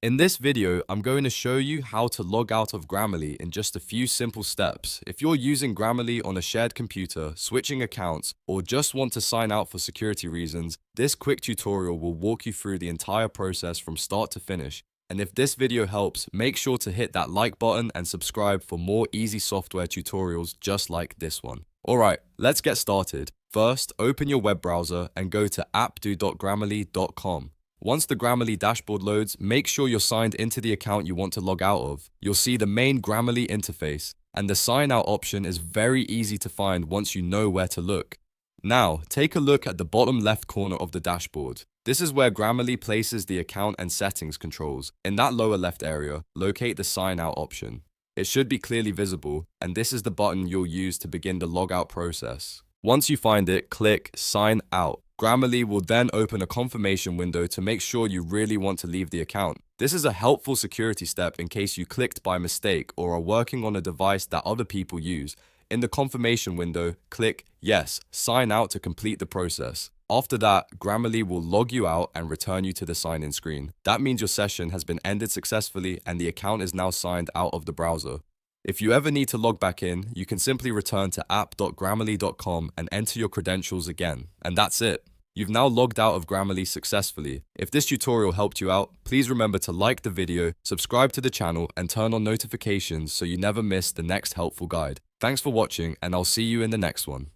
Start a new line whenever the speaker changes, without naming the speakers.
In this video, I'm going to show you how to log out of Grammarly in just a few simple steps. If you're using Grammarly on a shared computer, switching accounts, or just want to sign out for security reasons, this quick tutorial will walk you through the entire process from start to finish. And if this video helps, make sure to hit that like button and subscribe for more easy software tutorials just like this one. Alright, let's get started. First, open your web browser and go to appdo.grammarly.com. Once the Grammarly dashboard loads, make sure you're signed into the account you want to log out of. You'll see the main Grammarly interface, and the sign out option is very easy to find once you know where to look. Now, take a look at the bottom left corner of the dashboard. This is where Grammarly places the account and settings controls. In that lower left area, locate the sign out option. It should be clearly visible, and this is the button you'll use to begin the logout process. Once you find it, click Sign Out. Grammarly will then open a confirmation window to make sure you really want to leave the account. This is a helpful security step in case you clicked by mistake or are working on a device that other people use. In the confirmation window, click Yes, sign out to complete the process. After that, Grammarly will log you out and return you to the sign-in screen. That means your session has been ended successfully and the account is now signed out of the browser. If you ever need to log back in, you can simply return to app.grammarly.com and enter your credentials again. And that's it. You've now logged out of Grammarly successfully. If this tutorial helped you out, please remember to like the video, subscribe to the channel, and turn on notifications so you never miss the next helpful guide. Thanks for watching, and I'll see you in the next one.